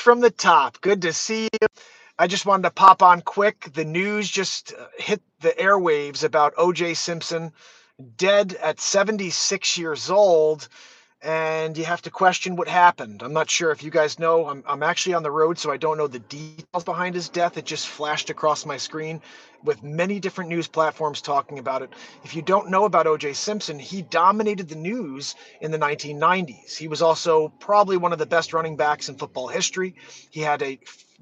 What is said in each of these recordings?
from the top. Good to see you. I just wanted to pop on quick. The news just hit the airwaves about O.J. Simpson dead at 76 years old, and you have to question what happened. I'm not sure if you guys know. I'm actually on the road, so I don't know the details behind his death. It just flashed across my screen with many different news platforms talking about it. If you don't know about O.J. Simpson, he dominated the news in the 1990s. He was also probably one of the best running backs in football history. He had a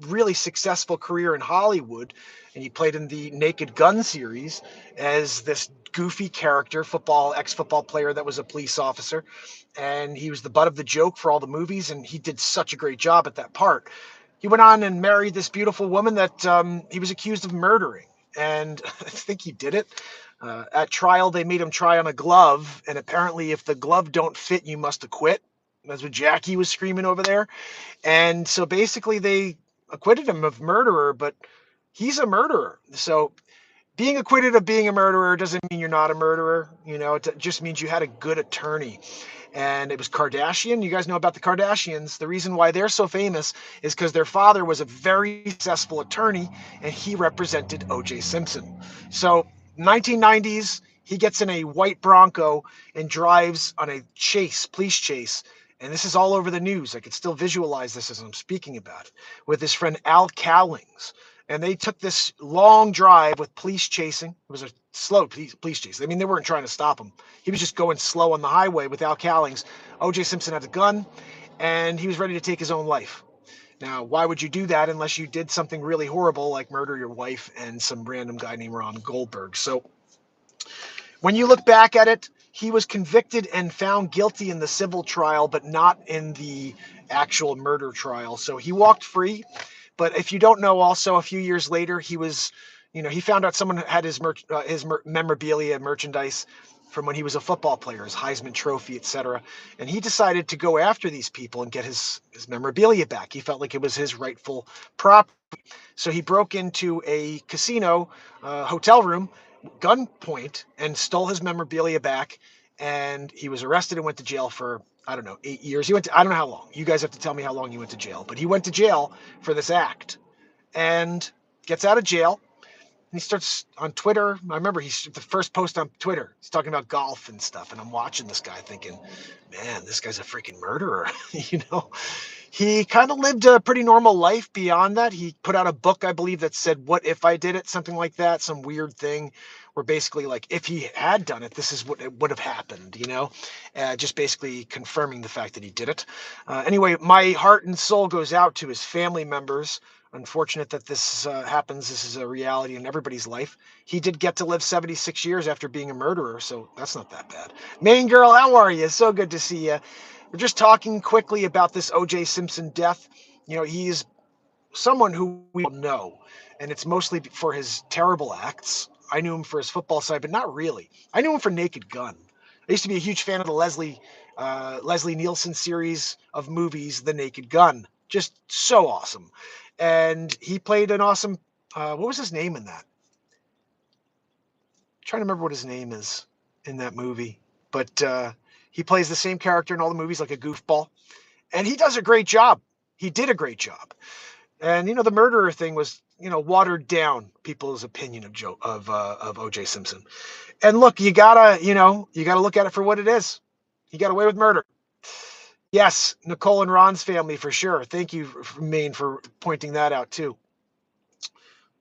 really successful career in Hollywood, and he played in the Naked Gun series as this goofy character, ex-football player that was a police officer, and he was the butt of the joke for all the movies, and he did such a great job at that part. He went on and married this beautiful woman that he was accused of murdering, and I think he did it. At trial, they made him try on a glove, and apparently, if the glove don't fit, you must acquit. That's what Jackie was screaming over there. And so basically, they acquitted him of murderer, but he's a murderer. So being acquitted of being a murderer doesn't mean you're not a murderer. It just means you had a good attorney. And it was Kardashian. You guys know about the Kardashians. The reason why they're so famous is because their father was a very successful attorney, and he represented O.J. Simpson. So 1990s, he gets in a white Bronco and drives on a police chase. And this is all over the news. I could still visualize this as I'm speaking about it, with his friend Al Cowlings. And they took this long drive with police chasing. It was a slow police chase. I mean, they weren't trying to stop him. He was just going slow on the highway with Al Cowlings. O.J. Simpson had a gun, and he was ready to take his own life. Now, why would you do that unless you did something really horrible like murder your wife and some random guy named Ron Goldberg? So when you look back at it, he was convicted and found guilty in the civil trial, but not in the actual murder trial. So he walked free. But if you don't know, also a few years later, he found out someone had his memorabilia, merchandise from when he was a football player, his Heisman Trophy, etc. And he decided to go after these people and get his memorabilia back. He felt like it was his rightful property. So he broke into a casino hotel room, gunpoint, and stole his memorabilia back. And he was arrested and went to jail for, I don't know, 8 years. I don't know how long. You guys have to tell me how long he went to jail. But he went to jail for this act and gets out of jail. And he starts on Twitter. I remember the first post on Twitter. He's talking about golf and stuff. And I'm watching this guy thinking, man, this guy's a freaking murderer. you know, he kind of lived a pretty normal life beyond that. He put out a book, I believe, that said, "What if I did it?" Something like that, some weird thing where basically, like, if he had done it, this is what it would have happened, just basically confirming the fact that he did it. Anyway, my heart and soul goes out to his family members. Unfortunate that this happens. This is a reality in everybody's life. He did get to live 76 years after being a murderer, so that's not that bad. Main girl, how are you? So good to see you. We're just talking quickly about this O.J. Simpson death. He is someone who we all know, and it's mostly for his terrible acts. I knew him for his football side, but not really. I knew him for Naked Gun. I used to be a huge fan of the Leslie Nielsen series of movies, The Naked Gun. Just so awesome. And he played an awesome. What was his name in that? I'm trying to remember what his name is in that movie, but he plays the same character in all the movies, like a goofball, and he does a great job. He did a great job. And the murderer thing was watered down people's opinion of O.J. Simpson. And look, you gotta look at it for what it is. He got away with murder. Yes, Nicole and Ron's family for sure. Thank you, Maine, for pointing that out too.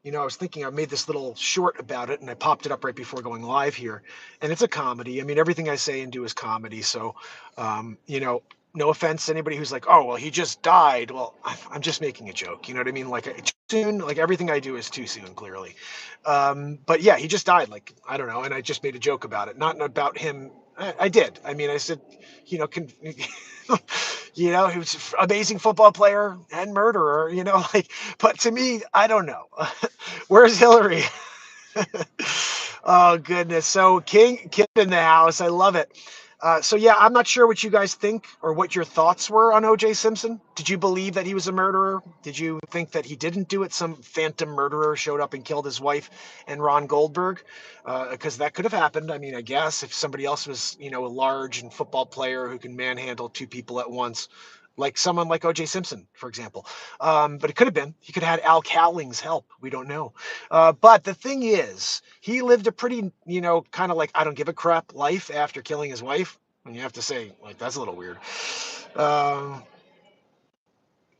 I was thinking I made this little short about it, and I popped it up right before going live here. And it's a comedy. I mean, everything I say and do is comedy. So, no offense to anybody who's like, "Oh, well, he just died." Well, I'm just making a joke. You know what I mean? Like, too soon. Like, everything I do is too soon, clearly. But yeah, he just died. Like, I don't know. And I just made a joke about it, not about him. I did. I mean, I said, he was an amazing football player and murderer. Like, but to me, I don't know. Where's Hillary? Oh goodness. So King in the house. I love it. So yeah, I'm not sure what you guys think or what your thoughts were on O.J. Simpson. Did you believe that he was a murderer? Did you think that he didn't do it? Some phantom murderer showed up and killed his wife and Ron Goldberg? Because that could have happened. I mean, I guess if somebody else was, a large and football player who can manhandle two people at once, like someone like O.J. Simpson, for example. But it could have been. He could have had Al Cowling's help. We don't know. But the thing is, he lived a pretty, kind of like I don't give a crap life after killing his wife. And you have to say, like, that's a little weird. Um,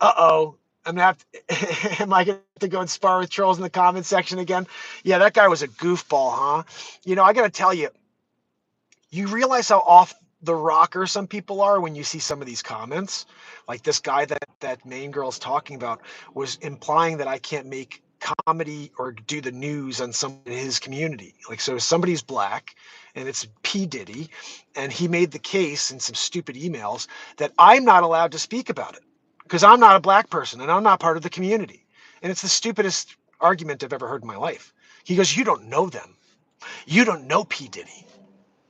uh-oh. I'm gonna have to, am I gonna have to go and spar with trolls in the comment section again? Yeah, that guy was a goofball, huh? I gotta tell you, you realize how off the rocker some people are when you see some of these comments. Like this guy that main girl's talking about was implying that I can't make comedy or do the news on some in his community. Like, so somebody's black and it's P. Diddy, and he made the case in some stupid emails that I'm not allowed to speak about it because I'm not a black person and I'm not part of the community. And it's the stupidest argument I've ever heard in my life. He goes, "You don't know them. You don't know P. Diddy."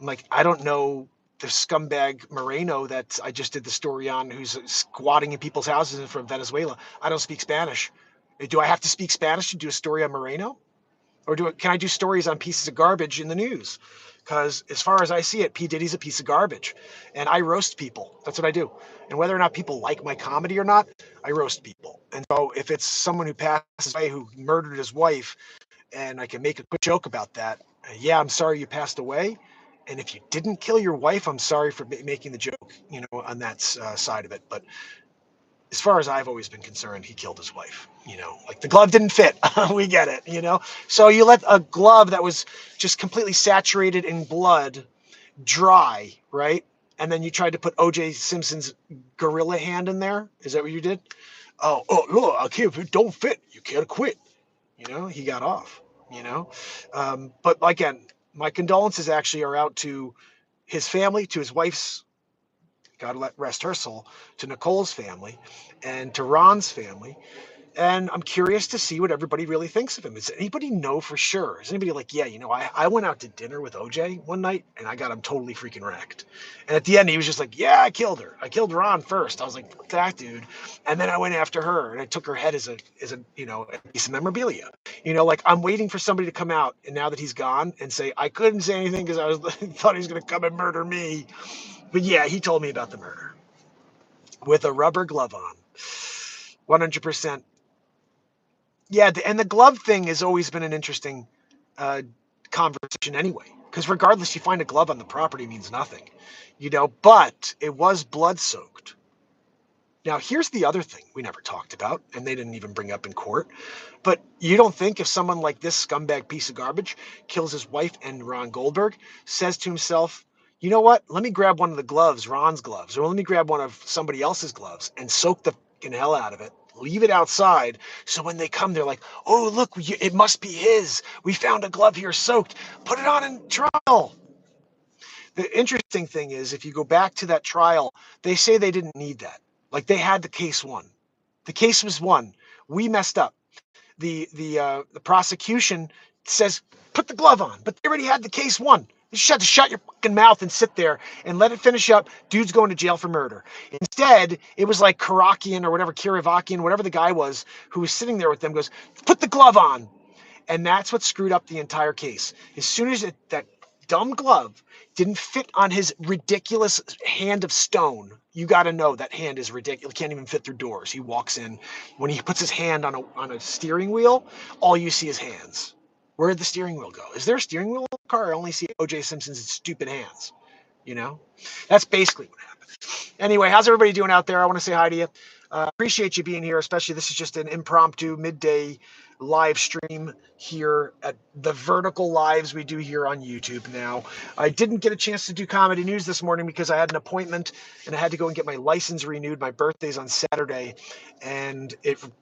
I'm like, I don't know the scumbag Moreno that I just did the story on, who's squatting in people's houses from Venezuela. I don't speak Spanish. Do I have to speak Spanish to do a story on Moreno? Or can I do stories on pieces of garbage in the news? Because as far as I see it, P. Diddy's a piece of garbage. And I roast people. That's what I do. And whether or not people like my comedy or not, I roast people. And so if it's someone who passes away who murdered his wife, and I can make a quick joke about that. Yeah, I'm sorry you passed away. And if you didn't kill your wife, I'm sorry for making the joke, on that side of it. But as far as I've always been concerned, he killed his wife. Like the glove didn't fit. We get it. So you let a glove that was just completely saturated in blood dry, right? And then you tried to put O.J. Simpson's gorilla hand in there. Is that what you did? Oh, look, I can't. If it don't fit, you can't quit. He got off. But again, my condolences actually are out to his family, to his wife's, God rest her soul, to Nicole's family, and to Ron's family. And I'm curious to see what everybody really thinks of him. Does anybody know for sure? Is anybody like, yeah, I went out to dinner with OJ one night and I got him totally freaking wrecked. And at the end, he was just like, yeah, I killed her. I killed Ron first. I was like, fuck that, dude. And then I went after her and I took her head as a piece of memorabilia. Like I'm waiting for somebody to come out. And now that he's gone and say, I couldn't say anything because I was thought he was going to come and murder me. But yeah, he told me about the murder with a rubber glove on. 100%. Yeah, and the glove thing has always been an interesting uh, conversation anyway. Because regardless, you find a glove on the property means nothing, But it was blood soaked. Now, here's the other thing we never talked about, and they didn't even bring up in court. But you don't think if someone like this scumbag piece of garbage kills his wife and Ron Goldberg, says to himself, you know what? Let me grab one of the gloves, Ron's gloves, or let me grab one of somebody else's gloves and soak the fucking hell out of it. Leave it outside. So when they come, they're like, oh, look, it must be his. We found a glove here soaked. Put it on in trial. The interesting thing is, if you go back to that trial, they say they didn't need that. Like they had the case won. The case was won. We messed up. The prosecution says put the glove on, but they already had the case won. You just had to shut your fucking mouth and sit there and let it finish up. Dude's going to jail for murder. Instead, it was like Karakian or whatever, Kirivakian, whatever the guy was who was sitting there with them, goes, put the glove on. And that's what screwed up the entire case. As soon as that dumb glove didn't fit on his ridiculous hand of stone, you got to know that hand is ridiculous. Can't even fit through doors. He walks in. When he puts his hand on a steering wheel, all you see is hands. Where did the steering wheel go? Is there a steering wheel in the car? I only see O.J. Simpson's stupid hands. That's basically what happened. Anyway, how's everybody doing out there? I want to say hi to you. Appreciate you being here, especially this is just an impromptu midday live stream here at the vertical lives we do here on YouTube now. I didn't get a chance to do comedy news this morning because I had an appointment and I had to go and get my license renewed. My birthday's on Saturday and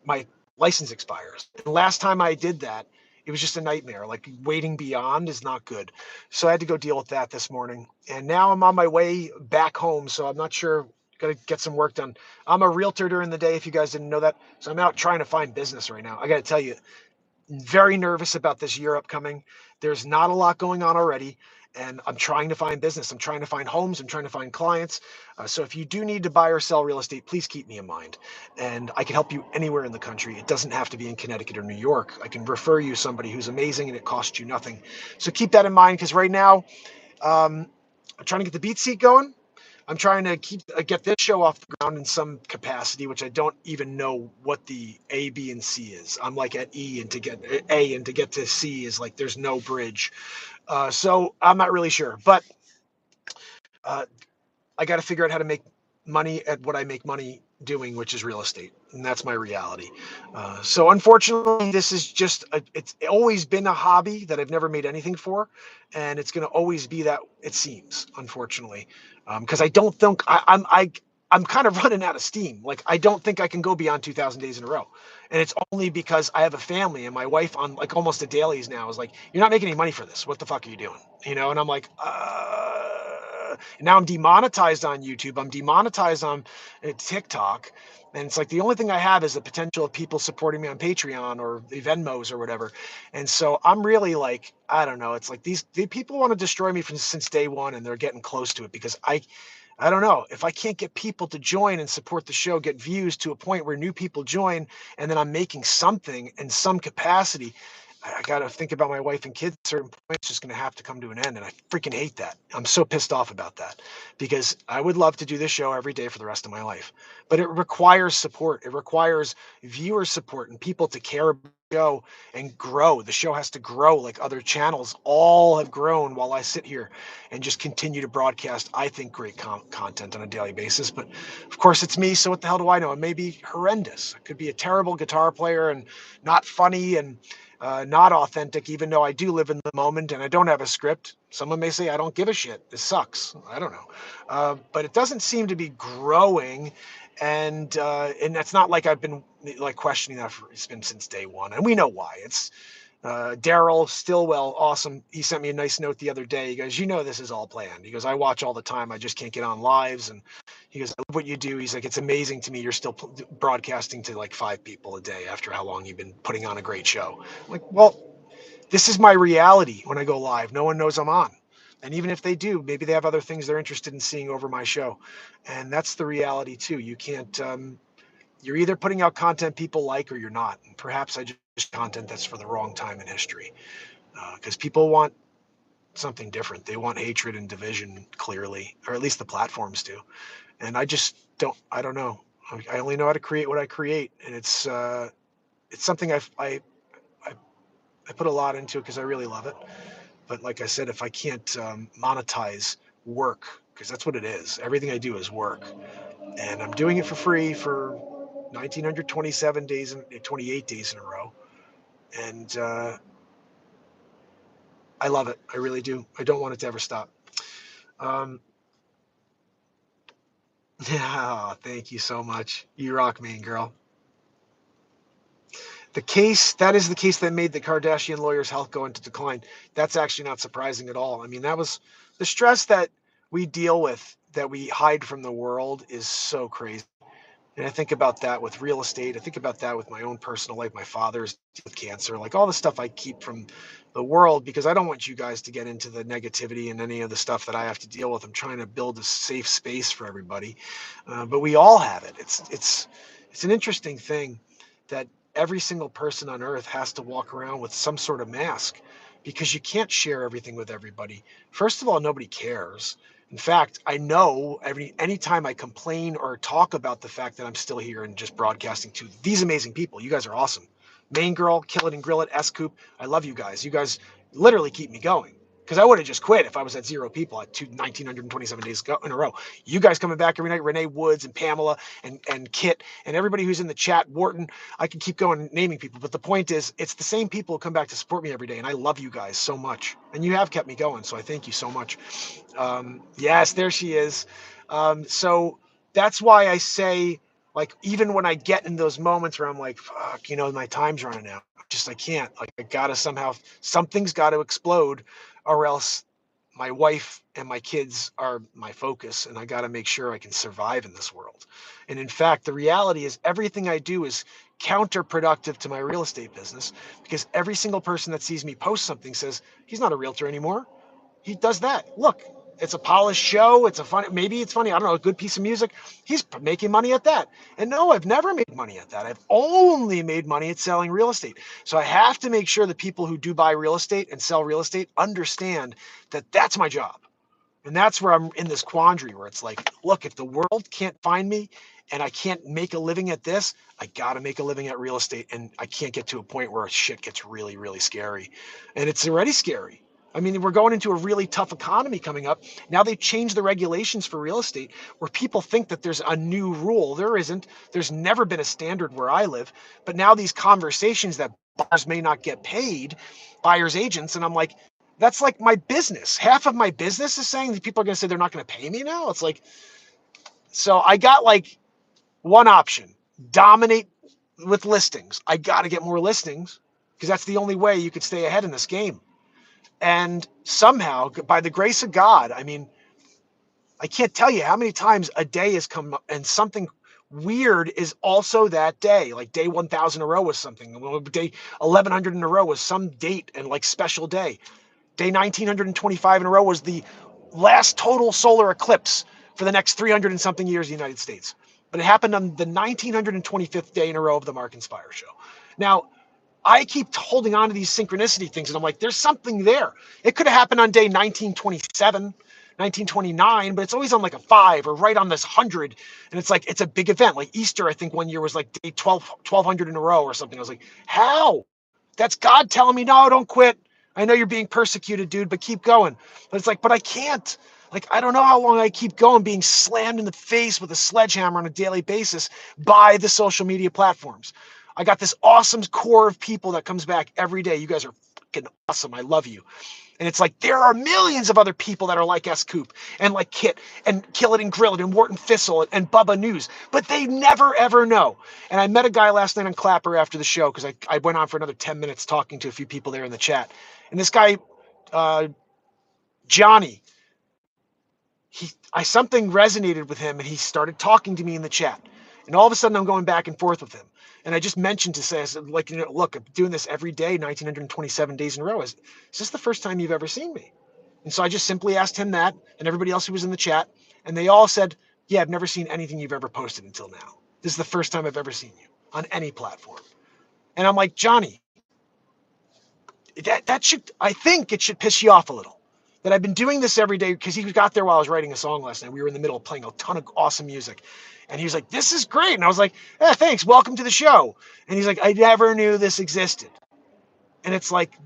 my license expires. And last time I did that, it was just a nightmare. Like waiting beyond is not good. So I had to go deal with that this morning. And now I'm on my way back home. So I'm not sure. Got to get some work done. I'm a realtor during the day, if you guys didn't know that. So I'm out trying to find business right now. I got to tell you, very nervous about this year upcoming. There's not a lot going on already. And I'm trying to find business. I'm trying to find homes. I'm trying to find clients. So if you do need to buy or sell real estate, please keep me in mind. And I can help you anywhere in the country. It doesn't have to be in Connecticut or New York. I can refer you somebody who's amazing and it costs you nothing. So keep that in mind because right now, I'm trying to get the beat seat going. I'm trying to get this show off the ground in some capacity, which I don't even know what the A, B, and C is. I'm like at E, and to get A and to get to C is like there's no bridge. So I'm not really sure, but uh, I got to figure out how to make money at what I make money doing, which is real estate, and that's my reality. So unfortunately, this is it's always been a hobby that I've never made anything for, and it's going to always be that, it seems, unfortunately, because I don't think I'm kind of running out of steam. Like, I don't think I can go beyond 2,000 days in a row, and it's only because I have a family, and my wife on like almost a dailies now is like, "You're not making any money for this. What the fuck are you doing?" And I'm like, now I'm demonetized on YouTube. I'm demonetized on TikTok. And it's like the only thing I have is the potential of people supporting me on Patreon or the Venmos or whatever. And so I'm really like, I don't know. It's like the people want to destroy me since day one, and they're getting close to it because I don't know. If I can't get people to join and support the show, get views to a point where new people join, and then I'm making something in some capacity, I got to think about my wife and kids. At a certain point, it's just going to have to come to an end. And I freaking hate that. I'm so pissed off about that because I would love to do this show every day for the rest of my life. But it requires support. It requires viewer support and people to care about the show and grow. The show has to grow like other channels all have grown while I sit here and just continue to broadcast, I think, great content on a daily basis. But of course, it's me. So what the hell do I know? It may be horrendous. I could be a terrible guitar player and not funny and not authentic, even though I do live in the moment and I don't have a script. Someone may say I don't give a shit. This sucks. I don't know, but it doesn't seem to be growing, and that's not like I've been like questioning that for, it's been since day one, and we know why. It's Daryl Stillwell, awesome. He sent me a nice note the other day. He goes, this is all planned. He goes, I watch all the time. I just can't get on lives. And he goes, I love what you do. He's like, it's amazing to me. You're still broadcasting to like 5 people a day after how long you've been putting on a great show. I'm like, well, this is my reality when I go live. No one knows I'm on. And even if they do, maybe they have other things they're interested in seeing over my show. And that's the reality too. You can't, you're either putting out content people like or you're not. And perhaps I just content that's for the wrong time in history, because people want something different. They want hatred and division, clearly, or at least the platforms do. And I just don't. I don't know. I only know how to create what I create, and it's something I I put a lot into it because I really love it. But like I said, if I can't monetize work, because that's what it is, everything I do is work, and I'm doing it for free for 1927 days and 28 days in a row, and I love it. I really do. I don't want it to ever stop. Um, yeah, thank you so much. You rock, main girl. That is the case that made the Kardashian lawyer's health go into decline. That's actually not surprising at all. I mean, that was the stress that we deal with, that we hide from the world, is so crazy. And I think about that with real estate. I think about that with my own personal life. My father's with cancer, like all the stuff I keep from the world, because I don't want you guys to get into the negativity and any of the stuff that I have to deal with. I'm trying to build a safe space for everybody, but we all have it. It's an interesting thing that every single person on earth has to walk around with some sort of mask, because you can't share everything with everybody. First of all, nobody cares. In fact, I know anytime I complain or talk about the fact that I'm still here and just broadcasting to these amazing people, you guys are awesome. Main girl, kill it and grill it, S Coop, I love you guys. You guys literally keep me going. Because I would have just quit if I was at 0 people at 1,927 days in a row. You guys coming back every night, Renee Woods and Pamela and Kit and everybody who's in the chat, Wharton. I can keep going naming people, but the point is, it's the same people who come back to support me every day, and I love you guys so much. And you have kept me going, so I thank you so much. Yes, there she is. So that's why I say, like, even when I get in those moments where I'm like, fuck, my time's running out. I can't. Like, I gotta somehow, something's got to explode, or else my wife and my kids are my focus, and I got to make sure I can survive in this world. And in fact, the reality is everything I do is counterproductive to my real estate business, because every single person that sees me post something says he's not a realtor anymore. He does that. Look, it's a polished show. It's a fun. Maybe it's funny. I don't know. A good piece of music. He's making money at that. And no, I've never made money at that. I've only made money at selling real estate. So I have to make sure the people who do buy real estate and sell real estate understand that that's my job. And that's where I'm in this quandary where it's like, look, if the world can't find me and I can't make a living at this, I got to make a living at real estate. And I can't get to a point where shit gets really, really scary. And it's already scary. I mean, we're going into a really tough economy coming up. Now they've changed the regulations for real estate where people think that there's a new rule. There isn't. There's never been a standard where I live. But now these conversations that buyers may not get paid, buyers agents, and I'm like, that's like my business. Half of my business is saying that people are going to say they're not going to pay me now. It's like, so I got like one option: dominate with listings. I got to get more listings because that's the only way you could stay ahead in this game. And somehow, by the grace of God, I mean, I can't tell you how many times a day has come up and something weird is also that day. Like day 1000 in a row was something. Day 1100 in a row was some date and like special day. Day 1925 in a row was the last total solar eclipse for the next 300 and something years in the United States. But it happened on the 1925th day in a row of the Mark and Spire show. Now, I keep holding on to these synchronicity things, and I'm like, there's something there. It could have happened on day 1927, 1929, but it's always on like a 5 or right on this 100. And it's like, it's a big event. Like Easter, I think one year was like day 1200 in a row or something. I was like, how? That's God telling me, no, don't quit. I know you're being persecuted, dude, but keep going. But it's like, but I can't. Like, I don't know how long I keep going being slammed in the face with a sledgehammer on a daily basis by the social media platforms. I got this awesome core of people that comes back every day. You guys are fucking awesome. I love you. And it's like, there are millions of other people that are like S. Coop and like Kit and Kill It and Grill It and Wharton Thistle and Bubba News, but they never, ever know. And I met a guy last night on Clapper after the show because I went on for another 10 minutes talking to a few people there in the chat. And this guy, Johnny, something resonated with him and he started talking to me in the chat. And all of a sudden I'm going back and forth with him. And I just mentioned to say, I said, like, you know, look, I'm doing this every day, 1927 days in a row. Is this the first time you've ever seen me? And so I just simply asked him that and everybody else who was in the chat. And they all said, yeah, I've never seen anything you've ever posted until now. This is the first time I've ever seen you on any platform. And I'm like, Johnny, that should, I think it should piss you off a little. That I've been doing this every day because he got there while I was writing a song last night. We were in the middle of playing a ton of awesome music. And he was like, this is great. And I was like, yeah, thanks. Welcome to the show. And he's like, I never knew this existed. And it's like,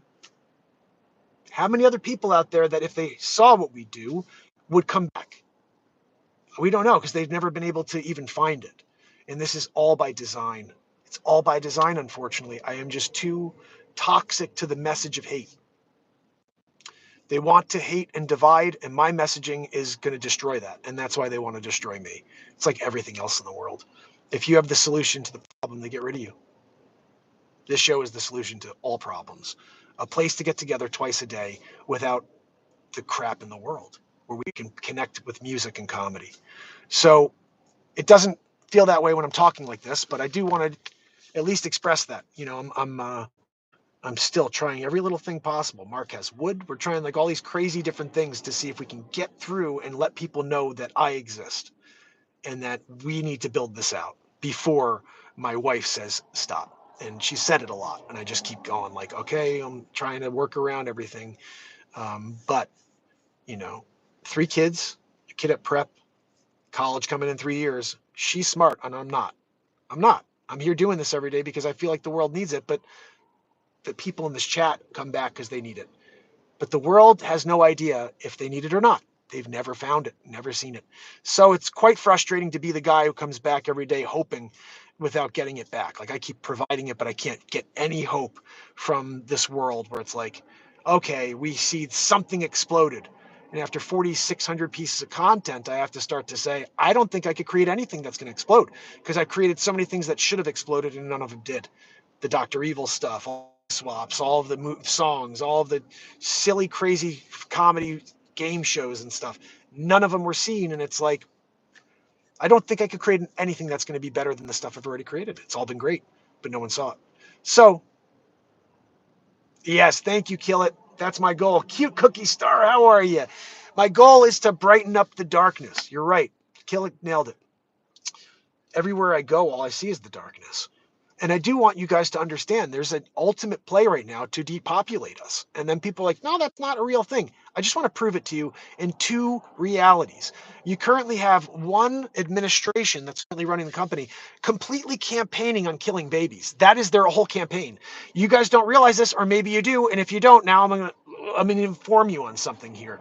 how many other people out there that if they saw what we do would come back? We don't know because they've never been able to even find it. And this is all by design. It's all by design, unfortunately. I am just too toxic to the message of hate. They want to hate and divide, and my messaging is going to destroy that. And that's why they want to destroy me. It's like everything else in the world. If you have the solution to the problem, they get rid of you. This show is the solution to all problems. A place to get together twice a day without the crap in the world, where we can connect with music and comedy. So it doesn't feel that way when I'm talking like this, but I do want to at least express that. You know, I'm still trying every little thing possible. Mark has wood. We're trying like all these crazy different things to see if we can get through and let people know that I exist and that we need to build this out before my wife says stop. And she said it a lot. And I just keep going like, okay, I'm trying to work around everything. But, you know, 3 kids, a kid at prep, college coming in 3 years. She's smart and I'm not. I'm here doing this every day because I feel like the world needs it. But the people in this chat come back because they need it. But the world has no idea if they need it or not. They've never found it, never seen it. So it's quite frustrating to be the guy who comes back every day hoping without getting it back. Like I keep providing it, but I can't get any hope from this world where it's like, okay, we see something exploded. And after 4,600 pieces of content, I have to start to say, I don't think I could create anything that's going to explode because I created so many things that should have exploded and none of them did. The Dr. Evil stuff, all the swaps, all of the songs, all of the silly, crazy comedy game shows and stuff. None of them were seen. And it's like, I don't think I could create anything that's going to be better than the stuff I've already created. It's all been great, but no one saw it. So, yes, thank you, Kill It. That's my goal. Cute Cookie Star, how are you? My goal is to brighten up the darkness. You're right. Kill It nailed it. Everywhere I go, all I see is the darkness. And I do want you guys to understand there's an ultimate play right now to depopulate us. And then people are like, no, that's not a real thing. I just want to prove it to you in two realities. You currently have one administration that's currently running the company completely campaigning on killing babies. That is their whole campaign. You guys don't realize this, or maybe you do. And if you don't, now I'm going to inform you on something here.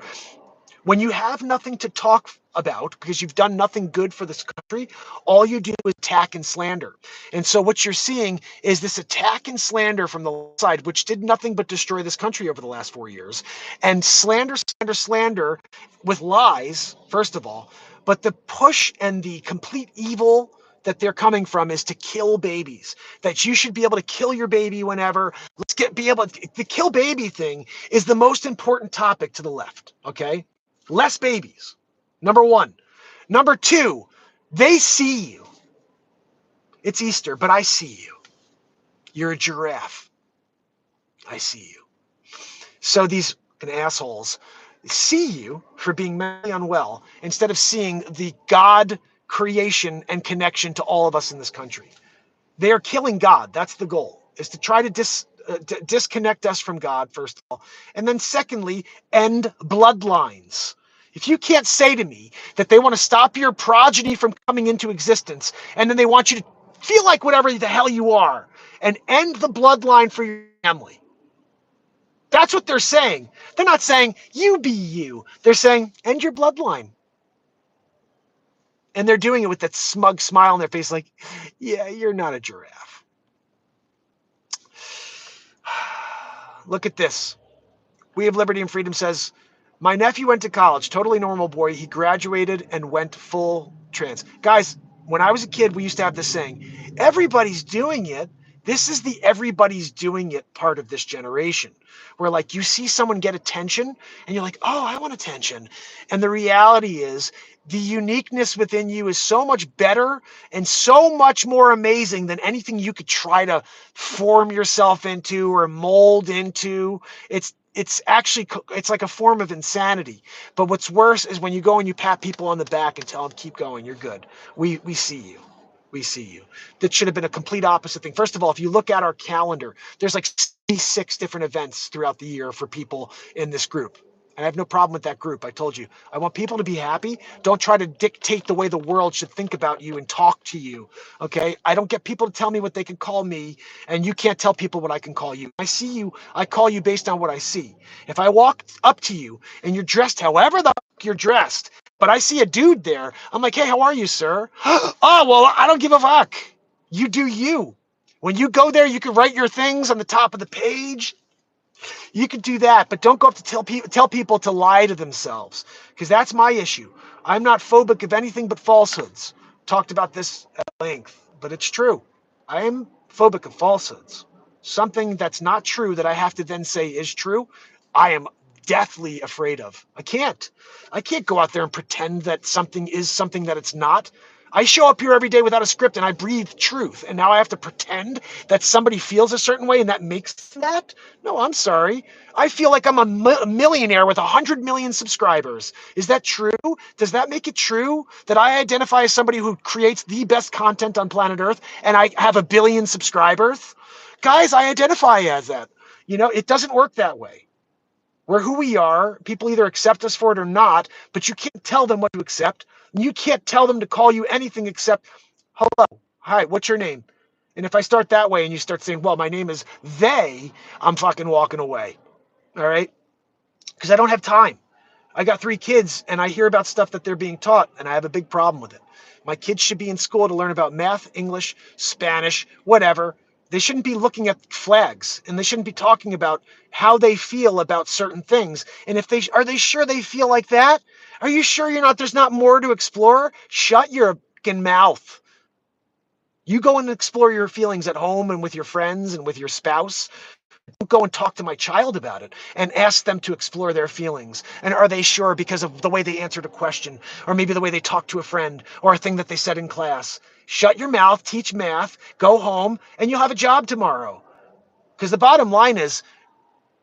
When you have nothing to talk about because you've done nothing good for this country, all you do is attack and slander. And so what you're seeing is this attack and slander from the side, which did nothing but destroy this country over the last 4 years. And slander, slander, slander with lies, first of all. But the push and the complete evil that they're coming from is to kill babies, that you should be able to kill your baby whenever. Be able to, the kill baby thing is the most important topic to the left. Okay. Less babies. Number one. Number two, they see you. It's Easter, but I see you. You're a giraffe. I see you. So these assholes see you for being mentally unwell instead of seeing the God creation and connection to all of us in this country. They are killing God. That's the goal, is to try to disconnect us from God, first of all. And then secondly, end bloodlines. If you can't say to me that they want to stop your progeny from coming into existence, and then they want you to feel like whatever the hell you are, and end the bloodline for your family. That's what they're saying. They're not saying, you be you. They're saying, end your bloodline. And they're doing it with that smug smile on their face like, yeah, you're not a giraffe. Look at this. We Have Liberty and Freedom says, my nephew went to college, totally normal boy. He graduated and went full trans. Guys, when I was a kid, we used to have this saying, everybody's doing it. This is the everybody's doing it part of this generation, where like you see someone get attention and you're like, oh, I want attention. And the reality is the uniqueness within you is so much better and so much more amazing than anything you could try to form yourself into or mold into. It's actually, it's like a form of insanity. But what's worse is when you go and you pat people on the back and tell them, keep going, you're good. We see you. We see you. That should have been a complete opposite thing. First of all, if you look at our calendar, there's like 66 different events throughout the year for people in this group. And I have no problem with that group. I told you, I want people to be happy. Don't try to dictate the way the world should think about you and talk to you. Okay. I don't get people to tell me what they can call me, and you can't tell people what I can call you. I see you. I call you based on what I see. If I walk up to you and you're dressed however the fuck you're dressed, but I see a dude there, I'm like, hey, how are you, sir? Oh, well, I don't give a fuck. You do you. When you go there, you can write your things on the top of the page. You could do that, but don't go up to tell people to lie to themselves, because that's my issue. I'm not phobic of anything but falsehoods. Talked about this at length, but it's true. I am phobic of falsehoods. Something that's not true that I have to then say is true, I am deathly afraid of. I can't go out there and pretend that something is something that it's not. I show up here every day without a script and I breathe truth. And now I have to pretend that somebody feels a certain way and that makes that? No, I'm sorry. I feel like I'm a millionaire with 100 million subscribers. Is that true? Does that make it true that I identify as somebody who creates the best content on planet Earth and I have 1 billion subscribers? Guys, I identify as that. It doesn't work that way. We're who we are. People either accept us for it or not, but you can't tell them what to accept. You can't tell them to call you anything except, hello, hi, what's your name? And if I start that way and you start saying, well, my name is they, I'm fucking walking away. All right? Because I don't have time. I got 3 kids and I hear about stuff that they're being taught and I have a big problem with it. My kids should be in school to learn about math, English, Spanish, whatever. They shouldn't be looking at flags, and they shouldn't be talking about how they feel about certain things. And if are they sure they feel like that? Are you sure there's not more to explore? Shut your fucking mouth. You go and explore your feelings at home and with your friends and with your spouse. Don't go and talk to my child about it and ask them to explore their feelings. And are they sure because of the way they answered a question, or maybe the way they talked to a friend, or a thing that they said in class? Shut your mouth, teach math, go home, and you'll have a job tomorrow. Because the bottom line is,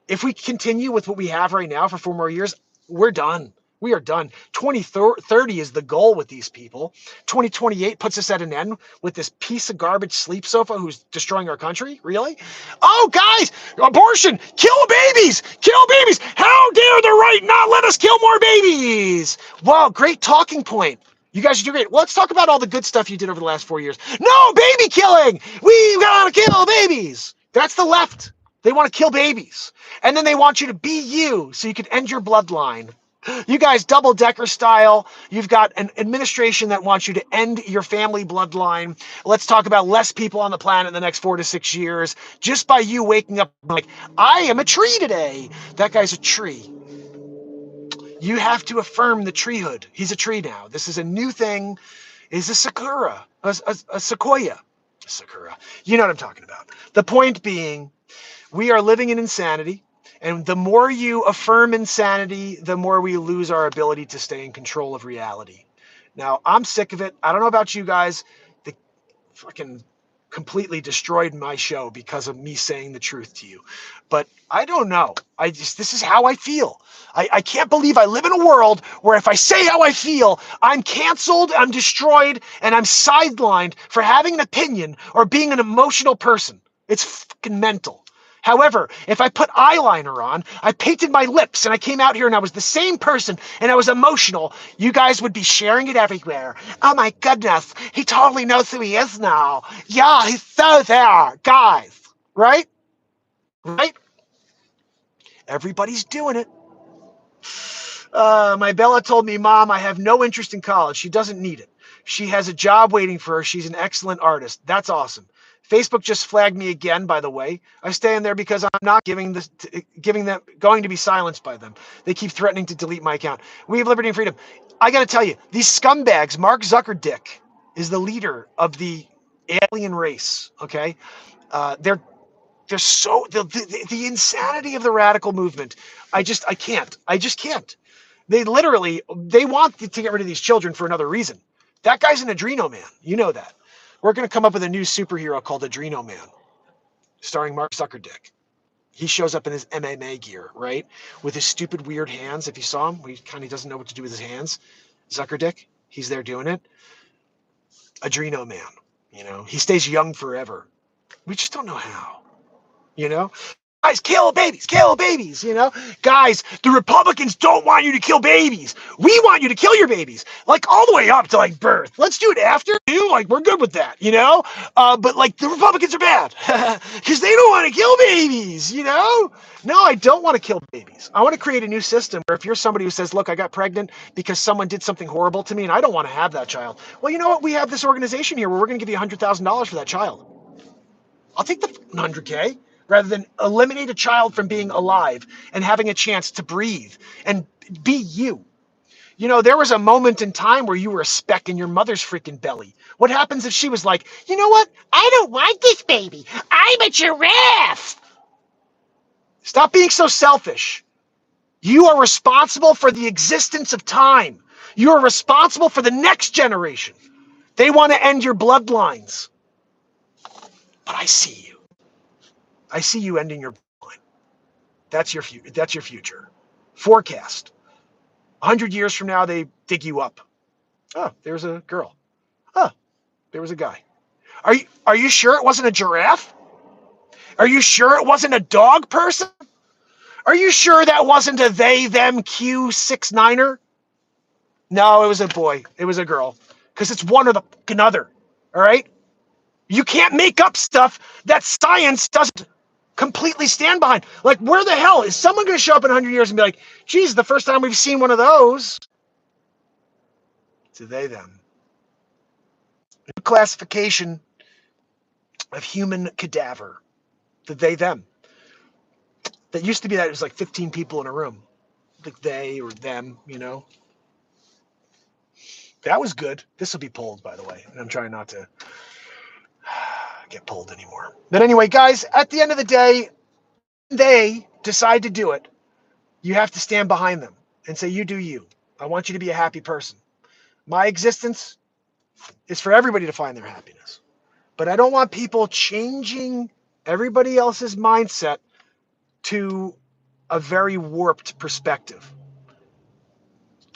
if we continue with what we have right now for 4 more years, we're done. We are done. 2030 is the goal with these people. 2028 puts us at an end with this piece of garbage sleep sofa who's destroying our country. Really? Oh, guys, abortion, kill babies, kill babies. How dare the right not let us kill more babies? Wow, great talking point. You guys do great. Well, let's talk about all the good stuff you did over the last 4 years. No baby killing. We gotta kill babies. That's the left. They want to kill babies. And then they want you to be you so you can end your bloodline. You guys double-decker style. You've got an administration that wants you to end your family bloodline. Let's talk about less people on the planet in the next 4 to 6 years just by you waking up like, I am a tree today. That guy's a tree. You have to affirm the treehood. He's a tree now. This is a new thing. Is a sakura, a sequoia. Sakura. You know what I'm talking about. The point being, we are living in insanity. And the more you affirm insanity, the more we lose our ability to stay in control of reality. Now, I'm sick of it. I don't know about you guys. They fucking completely destroyed my show because of me saying the truth to you. But I don't know. This is how I feel. I can't believe I live in a world where if I say how I feel, I'm canceled, I'm destroyed, and I'm sidelined for having an opinion or being an emotional person. It's fucking mental. However, if I put eyeliner on, I painted my lips, and I came out here and I was the same person, and I was emotional, you guys would be sharing it everywhere. Oh my goodness, he totally knows who he is now. Yeah, he's so there, guys. Right? Right? Everybody's doing it. My Bella told me, Mom, I have no interest in college. She doesn't need it. She has a job waiting for her. She's an excellent artist. That's awesome. Facebook just flagged me again, by the way. I stay in there because I'm not giving them going to be silenced by them. They keep threatening to delete my account. We have liberty and freedom. I got to tell you, these scumbags, Mark Zuckerdick is the leader of the alien race. Okay, they're so the insanity of the radical movement. I just can't. They want to get rid of these children for another reason. That guy's an Adreno man. You know that. We're going to come up with a new superhero called Adreno Man, starring Mark Zuckerdick. He shows up in his MMA gear, right? With his stupid, weird hands. If you saw him, he kind of doesn't know what to do with his hands. Zuckerdick, he's there doing it. Adreno Man, he stays young forever. We just don't know how, you know? Guys, kill babies, Guys, the Republicans don't want you to kill babies. We want you to kill your babies, like all the way up to like birth. Let's do it after, too. Like, we're good with that, But like, the Republicans are bad because they don't want to kill babies, No, I don't want to kill babies. I want to create a new system where if you're somebody who says, look, I got pregnant because someone did something horrible to me and I don't want to have that child. Well, you know what? We have this organization here where we're going to give you $100,000 for that child. I'll take the 100K rather than eliminate a child from being alive and having a chance to breathe and be you. There was a moment in time where you were a speck in your mother's freaking belly. What happens if she was like, you know what? I don't want this baby. I'm a giraffe. Stop being so selfish. You are responsible for the existence of time. You are responsible for the next generation. They want to end your bloodlines. But I see you. I see you ending your bloodline. That's your future. Forecast. 100 years from now, they dig you up. Oh, there's a girl. Oh, there was a guy. Are you sure it wasn't a giraffe? Are you sure it wasn't a dog person? Are you sure that wasn't a they, them, Q69er? No, it was a boy. It was a girl. Because it's one or the fucking other. All right? You can't make up stuff that science doesn't completely stand behind. Like, where the hell is someone going to show up in 100 years and be like, geez, the first time we've seen one of those? It's a they, them. New classification of human cadaver. The they, them. That used to be that it was like 15 people in a room. Like they or them, That was good. This will be pulled, by the way. And I'm trying not to get pulled anymore. But anyway, guys, at the end of the day, they decide to do it. You have to stand behind them and say, you do you. I want you to be a happy person. My existence is for everybody to find their happiness. But I don't want people changing everybody else's mindset to a very warped perspective.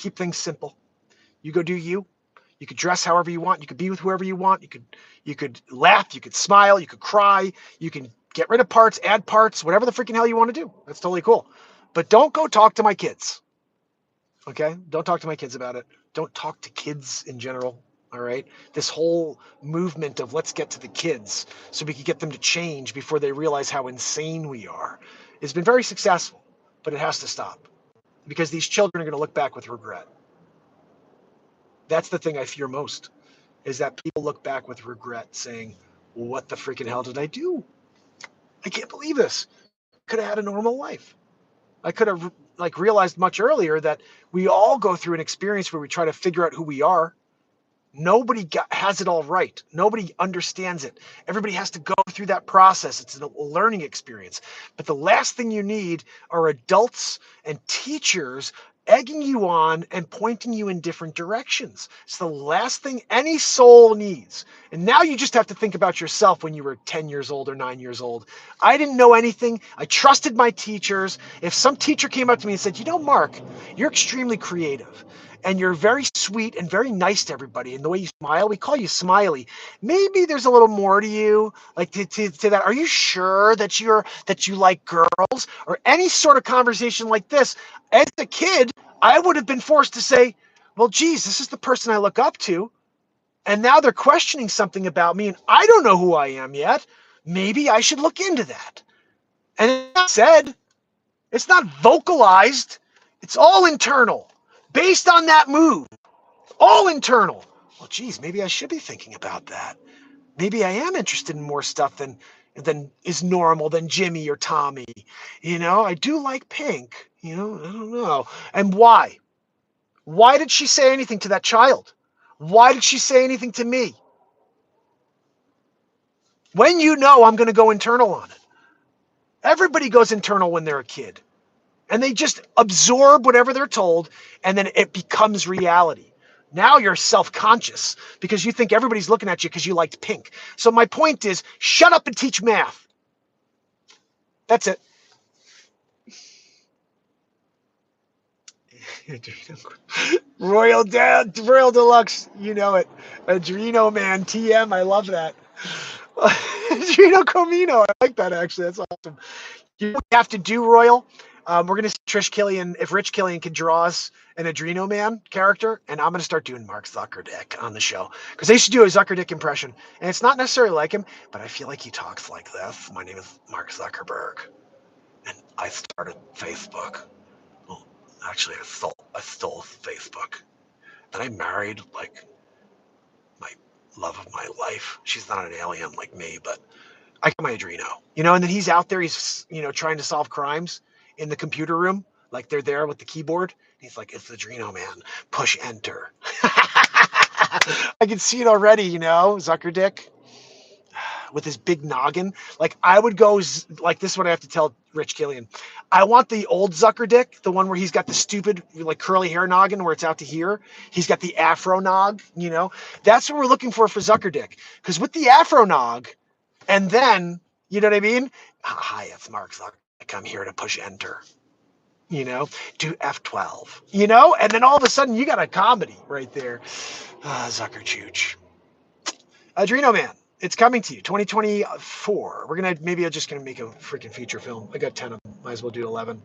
Keep things simple. You go do you. You could dress however you want. You could be with whoever you want. You could laugh. You could smile. You could cry. You can get rid of parts, add parts, whatever the freaking hell you want to do. That's totally cool. But don't go talk to my kids. Okay? Don't talk to my kids about it. Don't talk to kids in general. All right? This whole movement of let's get to the kids so we can get them to change before they realize how insane we are has been very successful, but it has to stop because these children are going to look back with regret. That's the thing I fear most, is that people look back with regret saying, what the freaking hell did I do? I can't believe this. Could have had a normal life. I could have realized much earlier that we all go through an experience where we try to figure out who we are. Nobody has it all right. Nobody understands it. Everybody has to go through that process. It's a learning experience. But the last thing you need are adults and teachers egging you on and pointing you in different directions. It's the last thing any soul needs. And now you just have to think about yourself when you were 10 years old or 9 years old. I didn't know anything. I trusted my teachers. If some teacher came up to me and said, you know, Mark, you're extremely creative and you're very sweet and very nice to everybody, and the way you smile, we call you Smiley. Maybe there's a little more to you, like to that. Are you sure that you like girls? Or any sort of conversation like this. As a kid, I would have been forced to say, well, geez, this is the person I look up to, and now they're questioning something about me, and I don't know who I am yet. Maybe I should look into that. And it's said, it's not vocalized. It's all internal. Based on that move, all internal. Well, geez, maybe I should be thinking about that. Maybe I am interested in more stuff than is normal than Jimmy or Tommy. You know, I do like pink. You know, I don't know. And why? Why did she say anything to that child? Why did she say anything to me? When you know I'm going to go internal on it. Everybody goes internal when they're a kid. And they just absorb whatever they're told, and then it becomes reality. Now you're self-conscious because you think everybody's looking at you because you liked pink. So my point is, shut up and teach math. That's it. Royal Deluxe, you know it. Adreno Man, TM, I love that. Adreno Comino, I like that actually. That's awesome. You know what we have to do, Royal? We're going to see Trish Killian, if Rich Killian can draw us an Adreno Man character, and I'm going to start doing Mark Zuckerdick on the show. Because they should do a Zuckerdick impression. And it's not necessarily like him, but I feel like he talks like this. My name is Mark Zuckerberg, and I started Facebook. Well, actually, I stole Facebook. And I married, like, my love of my life. She's not an alien like me, but I got my Adreno, you know, and then he's out there, he's, you know, trying to solve crimes in the computer room. Like they're there with the keyboard. He's like, it's the Adreno Man, push enter. I can see it already, you know, Zuckerdick with his big noggin. Like I would go like this is what I have to tell Rich Killian. I want the old Zuckerdick, the one where he's got the stupid like curly hair noggin where it's out to here. He's got the Afro nog, you know. That's what we're looking for Zuckerdick. Because with the Afro nog, and then, you know what I mean? Hi, it's Mark Zuckerberg. I'm here to push enter. You know, do F12. You know, and then all of a sudden you got a comedy right there. Zucker Chooch. Adreno Man, it's coming to you, 2024. I'm just gonna make a freaking feature film. I got 10 of them. Might as well do 11.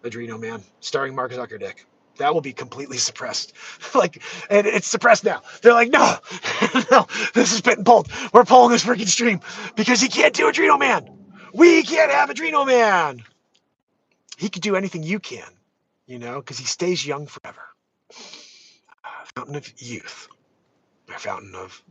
Adreno Man, starring Mark Zuckerdick. That will be completely suppressed. Like, and it's suppressed now. They're like, no, no, this is bit and pulled. We're pulling this freaking stream because he can't do Adreno Man. We can't have Adreno Man. He could do anything you can, you know, because he stays young forever. Fountain of youth, or fountain of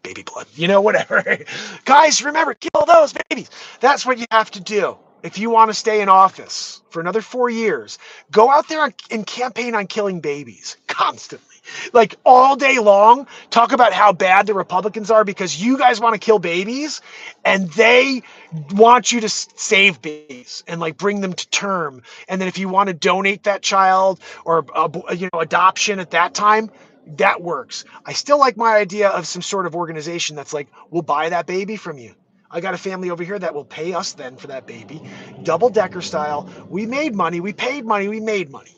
baby blood, you know, whatever. Guys, remember, kill those babies. That's what you have to do. If you want to stay in office for another 4 years, go out there and campaign on killing babies constantly. Like all day long, talk about how bad the Republicans are because you guys want to kill babies and they want you to save babies and like bring them to term. And then if you want to donate that child or, you know, adoption at that time, that works. I still like my idea of some sort of organization that's like, we'll buy that baby from you. I got a family over here that will pay us then for that baby. Double-decker style. We made money. We paid money. We made money.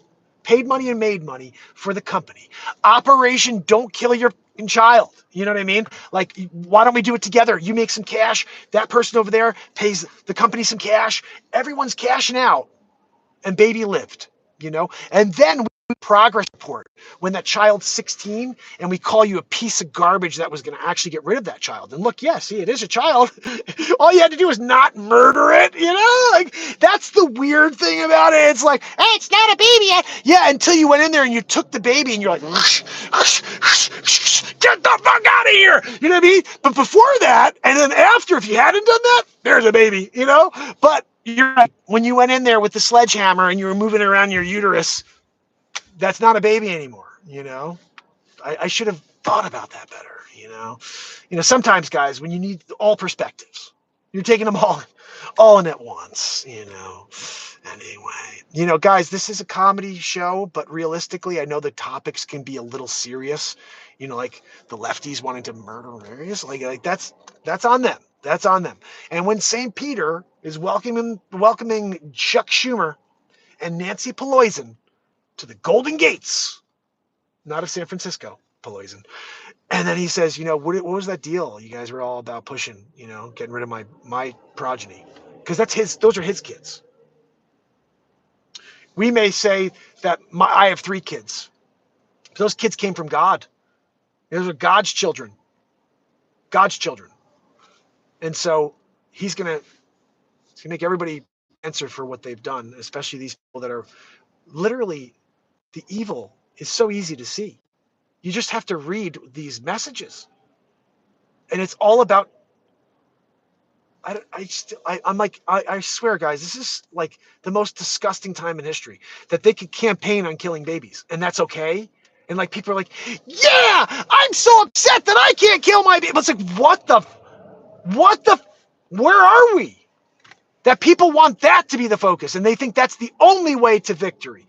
paid money and made money for the company. Operation Don't Kill Your Child. You know what I mean? Like, why don't we do it together? You make some cash. That person over there pays the company some cash. Everyone's cashing out. And baby lived, And then we do progress report when that child's 16 and we call you a piece of garbage that was going to actually get rid of that child. And look, yeah, see, it is a child. All you had to do is not murder it, Like, that's the weird thing about it. It's like, hey, it's not a baby yet. Yeah, until you went in there and you took the baby and you're like, get the fuck out of here. You know what I mean? But before that, and then after, if you hadn't done that, there's a baby, But you're right. When you went in there with the sledgehammer and you were moving around your uterus, that's not a baby anymore, I should have thought about that better, Sometimes, guys, when you need all perspectives, you're taking them all in at once, Anyway, guys, this is a comedy show, but realistically, I know the topics can be a little serious, like the lefties wanting to murder Marius, like that's on them. That's on them. And when St. Peter is welcoming Chuck Schumer and Nancy Pelosi to the Golden Gates, not of San Francisco, Pelosi, and then he says, what was that deal you guys were all about pushing, getting rid of my progeny? Because those are his kids. We may say that I have 3 kids. Those kids came from God. Those are God's children. God's children. And so he's going to make everybody answer for what they've done, especially these people that are literally, the evil is so easy to see. You just have to read these messages. And it's all about, I swear, guys, this is like the most disgusting time in history, that they could campaign on killing babies, and that's okay. And like, people are like, yeah, I'm so upset that I can't kill my baby. It's like, where are we? That people want that to be the focus, and they think that's the only way to victory.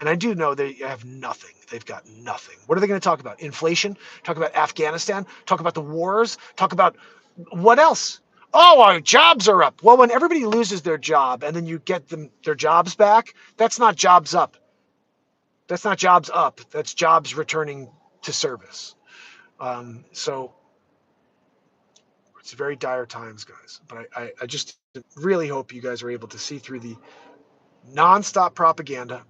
And I do know they have nothing. They've got nothing. What are they going to talk about? Inflation? Talk about Afghanistan? Talk about the wars? Talk about what else? Oh, our jobs are up. Well, when everybody loses their job and then you get their jobs back, that's not jobs up. That's not jobs up. That's jobs returning to service. So it's very dire times, guys. But I just really hope you guys are able to see through the nonstop propaganda,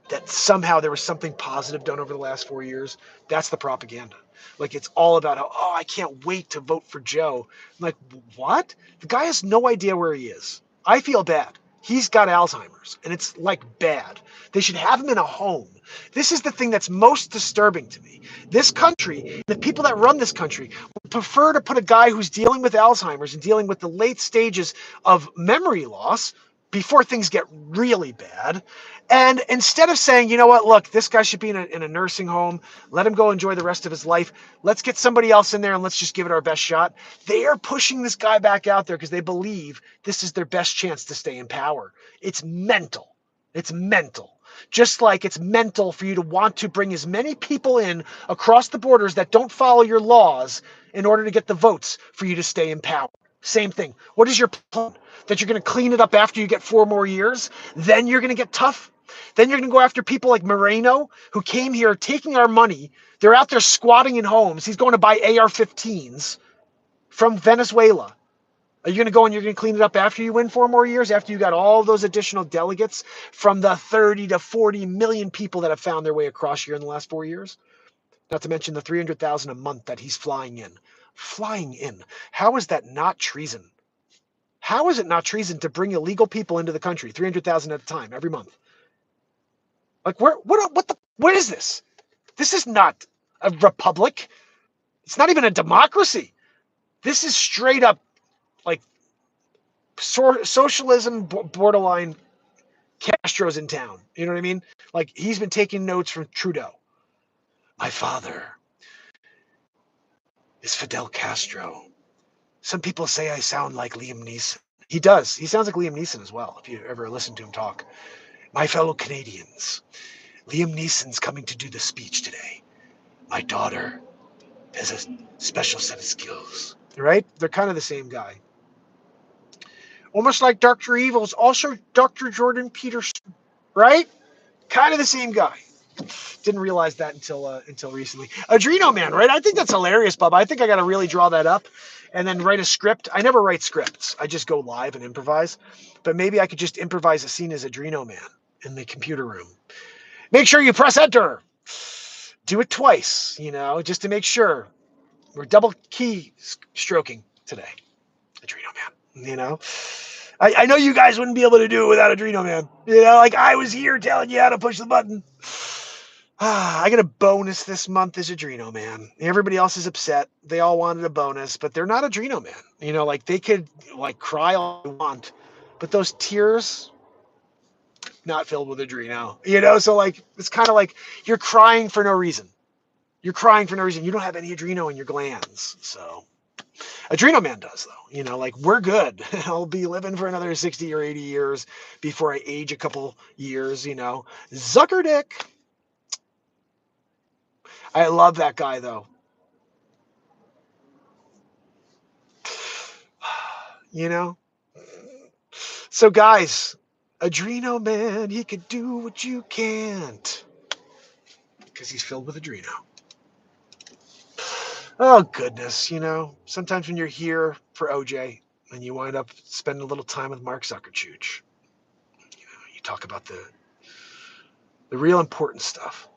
that somehow there was something positive done over the last 4 years. That's the propaganda. Like, it's all about how, I can't wait to vote for Joe. I'm like, what? The guy has no idea where he is. I feel bad. He's got Alzheimer's, and it's like bad. They should have him in a home. This is the thing that's most disturbing to me. This country, the people that run this country, would prefer to put a guy who's dealing with Alzheimer's and dealing with the late stages of memory loss before things get really bad. And instead of saying, you know what, look, this guy should be in a nursing home, let him go enjoy the rest of his life, let's get somebody else in there and let's just give it our best shot. They are pushing this guy back out there because they believe this is their best chance to stay in power. It's mental. It's mental. Just like it's mental for you to want to bring as many people in across the borders that don't follow your laws in order to get the votes for you to stay in power. Same thing. What is your plan? That you're going to clean it up after you get 4 more years? Then you're going to get tough? Then you're going to go after people like Moreno, who came here taking our money. They're out there squatting in homes. He's going to buy AR-15s from Venezuela. Are you going to go and you're going to clean it up after you win 4 more years, after you got all those additional delegates from the 30 to 40 million people that have found their way across here in the last 4 years? Not to mention the 300,000 a month that he's flying in. Flying in. How is that not treason? How is it not treason to bring illegal people into the country, 300,000 at a time, every month? Like, what is this? This is not a republic. It's not even a democracy. This is straight up, like, socialism, borderline. Castro's in town. You know what I mean? Like, he's been taking notes from Trudeau. My father is Fidel Castro. Some people say I sound like Liam Neeson. He does. He sounds like Liam Neeson as well, if you ever listen to him talk. My fellow Canadians, Liam Neeson's coming to do the speech today. My daughter has a special set of skills. Right? They're kind of the same guy. Almost like Dr. Evil's also Dr. Jordan Peterson. right? Kind of the same guy. Didn't realize that until recently. Adreno Man, right? I think that's hilarious, Bubba. I think I got to really draw that up and then write a script. I never write scripts. I just go live and improvise. But maybe I could just improvise a scene as Adreno Man in the computer room. Make sure you press enter. Do it twice, just to make sure. We're double key stroking today. Adreno Man, I know you guys wouldn't be able to do it without Adreno Man. Like I was here telling you how to push the button. I got a bonus this month as Adreno Man. Everybody else is upset. They all wanted a bonus, but they're not Adreno Man. Like they could like cry all they want, but those tears not filled with Adreno. So like it's kind of like you're crying for no reason. You're crying for no reason. You don't have any Adreno in your glands. So Adreno Man does though. Like we're good. I'll be living for another 60 or 80 years before I age a couple years. Zucker Dick. I love that guy though. So guys, Adreno Man, he could do what you can't because he's filled with Adreno. Oh goodness, sometimes when you're here for OJ and you wind up spending a little time with Mark Zuckerchooch, you talk about the real important stuff,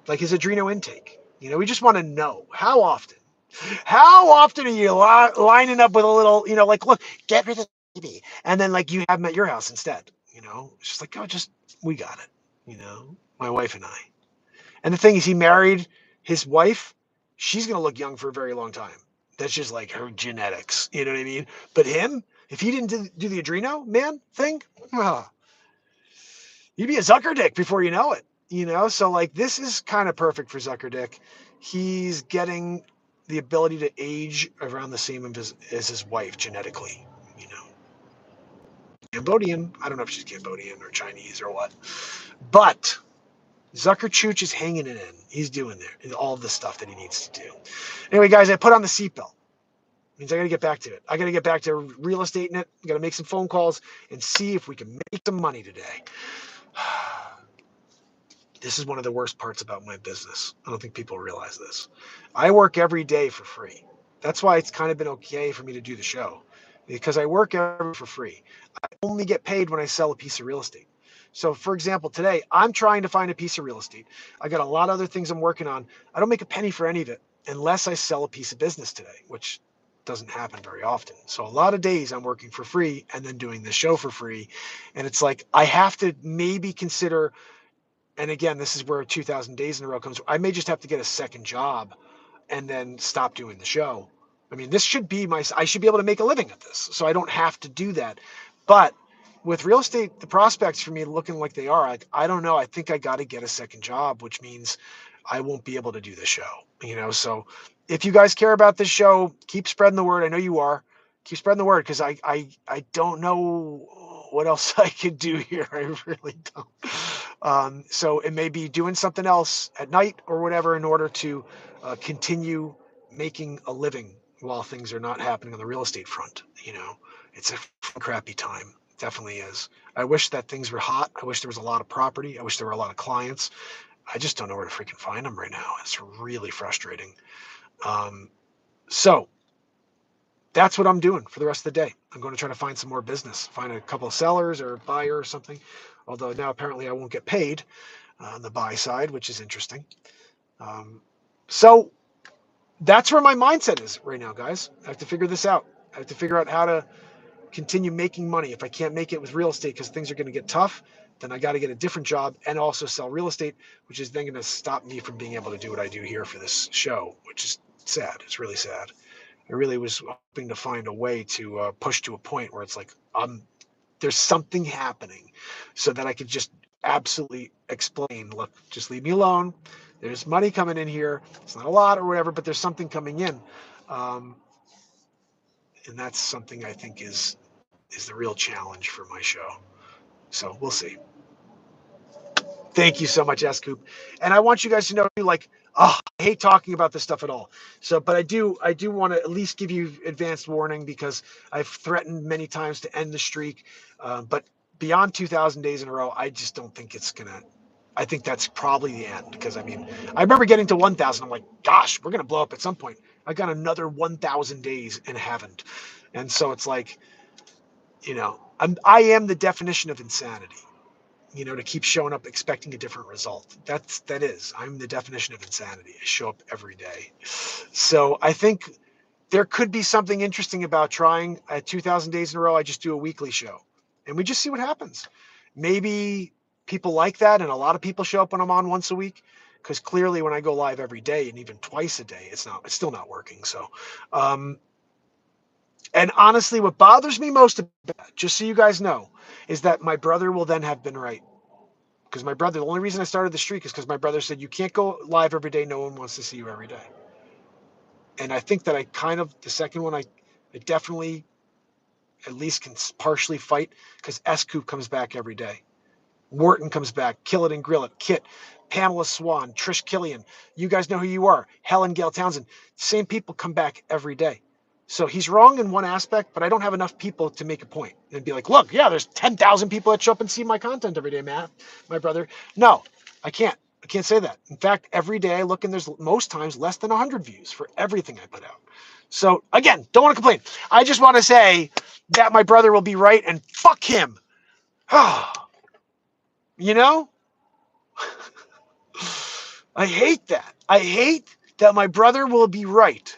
like his Adreno intake. We just want to know how often. How often are you lining up with a little, like, look, get rid of the baby, and then like you have them at your house instead. It's just like, oh, we got it. My wife and I. And the thing is, he married his wife. She's gonna look young for a very long time. That's just like her genetics. You know what I mean? But him, if he didn't do the Adreno Man thing, he'd be a Zucker Dick before you know it. So like this is kind of perfect for Zucker Dick. He's getting the ability to age around the same as his wife genetically. Cambodian. I don't know if she's Cambodian or Chinese or what, but Zuckerchooch is hanging it in. He's doing there all the stuff that he needs to do. Anyway, guys, I put on the seatbelt. Means I got to get back to it. I got to get back to real estate in it. I got to make some phone calls and see if we can make some money today. This is one of the worst parts about my business. I don't think people realize this. I work every day for free. That's why it's kind of been okay for me to do the show, because I work for free. I only get paid when I sell a piece of real estate. So, for example, today I'm trying to find a piece of real estate. I got a lot of other things I'm working on. I don't make a penny for any of it unless I sell a piece of business today, which doesn't happen very often. So a lot of days I'm working for free and then doing the show for free. And it's like I have to maybe consider, and again, this is where 2,000 days in a row comes. I may just have to get a second job and then stop doing the show. I mean, this should be I should be able to make a living at this, so I don't have to do that. But with real estate, the prospects for me looking like they are, I don't know. I think I got to get a second job, which means I won't be able to do the show, So if you guys care about this show, keep spreading the word. I know you are. Keep spreading the word because I don't know what else I could do here. I really don't. So it may be doing something else at night or whatever in order to continue making a living while things are not happening on the real estate front. It's a crappy time. It definitely is. I wish that things were hot. I wish there was a lot of property. I wish there were a lot of clients. I just don't know where to freaking find them right now. It's really frustrating. So that's what I'm doing for the rest of the day. I'm going to try to find some more business, find a couple of sellers or a buyer or something. Although now apparently I won't get paid on the buy side, which is interesting. So that's where my mindset is right now, guys. I have to figure this out. I have to figure out how to continue making money. If I can't make it with real estate because things are going to get tough, then I got to get a different job and also sell real estate, which is then going to stop me from being able to do what I do here for this show, which is sad. It's really sad. I really was hoping to find a way to push to a point where it's like, there's something happening so that I could just absolutely explain, look, just leave me alone. There's money coming in here. It's not a lot or whatever, but there's something coming in. And that's something I think is the real challenge for my show. So we'll see. Thank you so much, S-Coop. And I want you guys to know, like, I hate talking about this stuff at all. So, but I do want to at least give you advanced warning because I've threatened many times to end the streak. But beyond 2,000 days in a row, I just don't think it's going to. I think that's probably the end because I mean, I remember getting to 1,000. I'm like, gosh, we're going to blow up at some point. I got another 1,000 days and haven't. And so it's like, I am the definition of insanity, to keep showing up expecting a different result. I'm the definition of insanity. I show up every day. So I think there could be something interesting about trying at 2,000 days in a row. I just do a weekly show and we just see what happens. Maybe people like that. And a lot of people show up when I'm on once a week, because clearly when I go live every day and even twice a day, it's still not working. So, and honestly, what bothers me most about it, just so you guys know, is that my brother will then have been right. Because the only reason I started the streak is because my brother said, you can't go live every day. No one wants to see you every day. And I think that the second one, I definitely at least can partially fight, because S-Coop comes back every day. Wharton comes back, Kill It and Grill It, Kit, Pamela Swan, Trish Killian. You guys know who you are. Helen Gale Townsend. Same people come back every day. So he's wrong in one aspect, but I don't have enough people to make a point and be like, look, yeah, there's 10,000 people that show up and see my content every day, Matt, my brother. No, I can't. I can't say that. In fact, every day I look and there's most times less than 100 views for everything I put out. So again, don't want to complain. I just want to say that my brother will be right and fuck him. You know? I hate that. I hate that my brother will be right.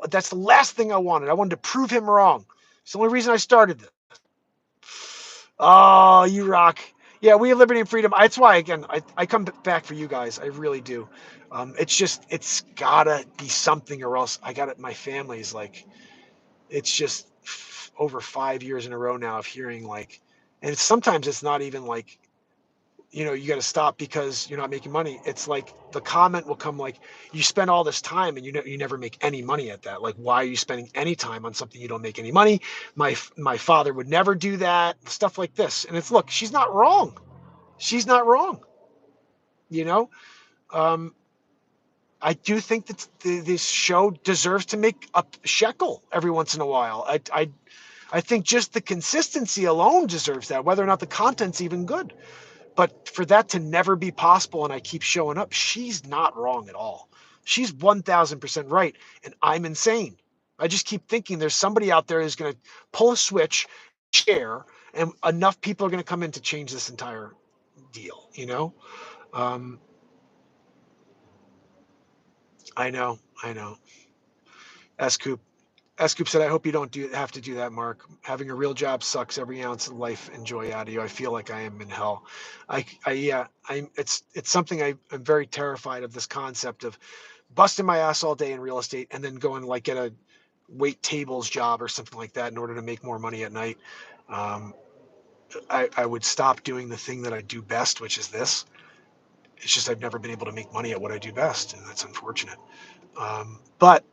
That's the last thing I wanted. I wanted to prove him wrong. It's the only reason I started this. Oh, you rock. Yeah, we have liberty and freedom. That's why, again, I come back for you guys. I really do. It's gotta be something, or else my family's like, it's just over 5 years in a row now of hearing like, and sometimes it's not even like, you got to stop because you're not making money. It's like the comment will come like, you spend all this time and you never make any money at that. Like, why are you spending any time on something you don't make any money? My father would never do that. Stuff like this. And it's, look, she's not wrong. She's not wrong. Um, I do think that this show deserves to make a shekel every once in a while. I think just the consistency alone deserves that, whether or not the content's even good. But for that to never be possible and I keep showing up, she's not wrong at all. She's 1,000% right. And I'm insane. I just keep thinking there's somebody out there who's going to pull a switch, share, and enough people are going to come in to change this entire deal, Um, I know. S-Coop. S-Coop said, I hope you don't have to do that, Mark. Having a real job sucks every ounce of life and joy out of you. I feel like I am in hell. It's something I'm very terrified of, this concept of busting my ass all day in real estate and then going like get a wait tables job or something like that in order to make more money at night. Um, I would stop doing the thing that I do best, which is this. It's just I've never been able to make money at what I do best, and that's unfortunate. But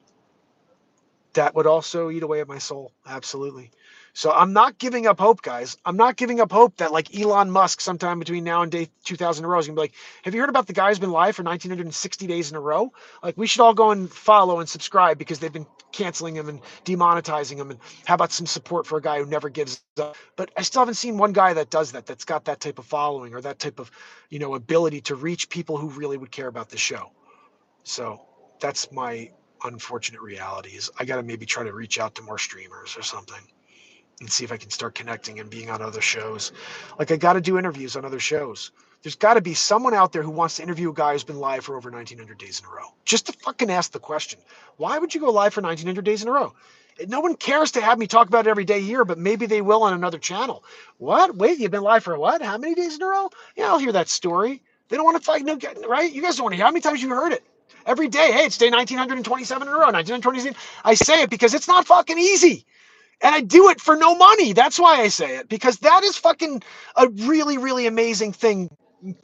that would also eat away at my soul. Absolutely. So I'm not giving up hope, guys. I'm not giving up hope that like Elon Musk sometime between now and day 2000 in a row is going to be like, have you heard about the guy who's been live for 1960 days in a row? Like, we should all go and follow and subscribe because they've been canceling him and demonetizing him. And how about some support for a guy who never gives up? But I still haven't seen one guy that does that, that's got that type of following or that type of, ability to reach people who really would care about the show. So that's my unfortunate reality. Is I got to maybe try to reach out to more streamers or something and see if I can start connecting and being on other shows. Like, I got to do interviews on other shows. There's got to be someone out there who wants to interview a guy who's been live for over 1,900 days in a row. Just to fucking ask the question, why would you go live for 1,900 days in a row? No one cares to have me talk about it every day here, but maybe they will on another channel. What? Wait, you've been live for what? How many days in a row? Yeah, I'll hear that story. They don't want to fight, no, right? You guys don't want to hear. How many times you heard it? Every day, hey, it's day 1927 in a row, 1927. I say it because it's not fucking easy. And I do it for no money. That's why I say it, because that is fucking a really, really amazing thing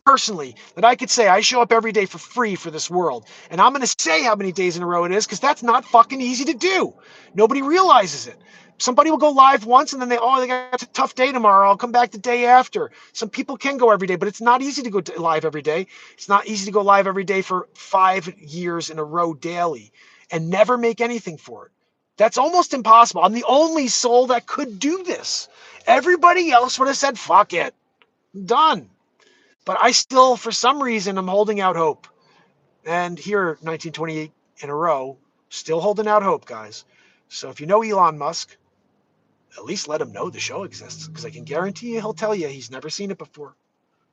personally, that I could say I show up every day for free for this world. And I'm going to say how many days in a row it is, because that's not fucking easy to do. Nobody realizes it. Somebody will go live once and then they got a tough day tomorrow. I'll come back the day after. Some people can go every day, but it's not easy to go live every day. It's not easy to go live every day for 5 years in a row daily and never make anything for it. That's almost impossible. I'm the only soul that could do this. Everybody else would have said, fuck it, done. But I still, for some reason, I'm holding out hope. And here, 1928 in a row, still holding out hope, guys. So if you know Elon Musk, at least let him know the show exists, because I can guarantee you he'll tell you he's never seen it before.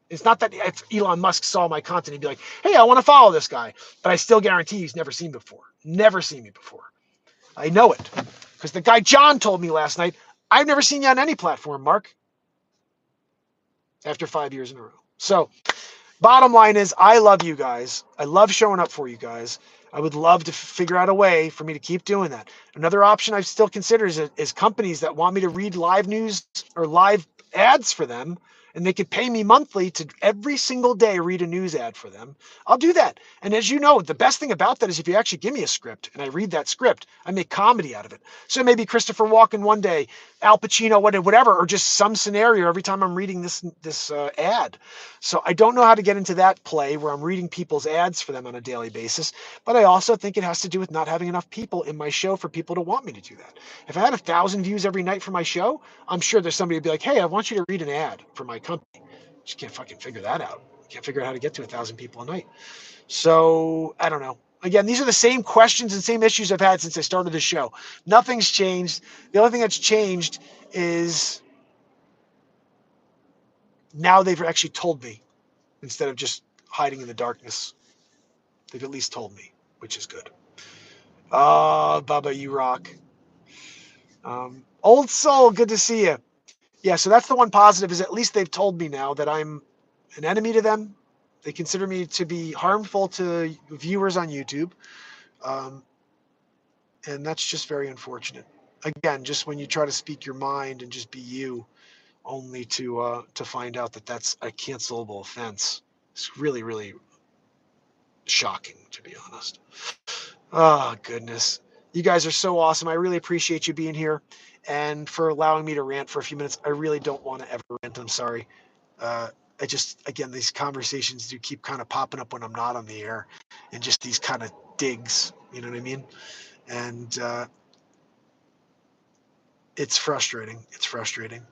It's not that if Elon Musk saw my content, he'd be like, hey, I want to follow this guy. But I still guarantee he's never seen before. Never seen me before. I know it. Because the guy John told me last night, I've never seen you on any platform, Mark, after 5 years in a row. So bottom line is, I love you guys. I love showing up for you guys. I would love to figure out a way for me to keep doing that. Another option I still consider is companies that want me to read live news or live ads for them, and they could pay me monthly to every single day read a news ad for them. I'll do that. And as you know, the best thing about that is if you actually give me a script and I read that script, I make comedy out of it. So maybe Christopher Walken one day, Al Pacino, whatever, or just some scenario every time I'm reading this ad. So I don't know how to get into that play where I'm reading people's ads for them on a daily basis, but I also think it has to do with not having enough people in my show for people to want me to do that. If I had 1,000 views every night for my show, I'm sure there's somebody who'd be like, hey, I want you to read an ad for my company. Just can't fucking figure that out. Can't figure out how to get to 1,000 people a night. So I don't know. Again, these are the same questions and same issues I've had since I started the show. Nothing's changed. The only thing that's changed is now they've actually told me instead of just hiding in the darkness. They've at least told me, which is good. Bubba, you rock. Old Soul, good to see you. Yeah, so that's the one positive is at least they've told me now that I'm an enemy to them. They consider me to be harmful to viewers on YouTube. Um, and that's just very unfortunate. Again, just when you try to speak your mind and just be you, only to find out that that's a cancelable offense. It's really, really shocking, to be honest. Oh, goodness. You guys are so awesome. I really appreciate you being here and for allowing me to rant for a few minutes. I really don't want to ever rant. I'm sorry. I just, again, these conversations do keep kind of popping up when I'm not on the air and just these kind of digs, you know what I mean? And it's frustrating. It's frustrating.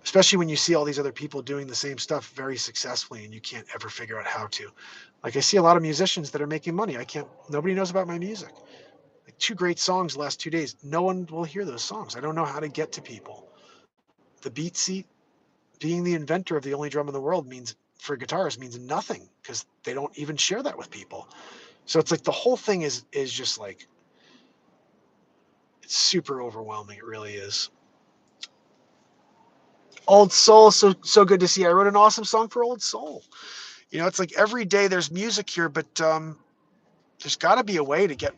Especially when you see all these other people doing the same stuff very successfully and you can't ever figure out how to. Like I see a lot of musicians that are making money. Nobody knows about my music. Like 2 great songs the last 2 days. No one will hear those songs. I don't know how to get to people. The beat seat, being the inventor of the only drum in the world means for guitarists means nothing because they don't even share that with people. So it's like the whole thing is just like it's super overwhelming. It really is. Old Soul, so good to see. I wrote an awesome song for Old Soul. You know, it's like every day there's music here, but there's got to be a way to get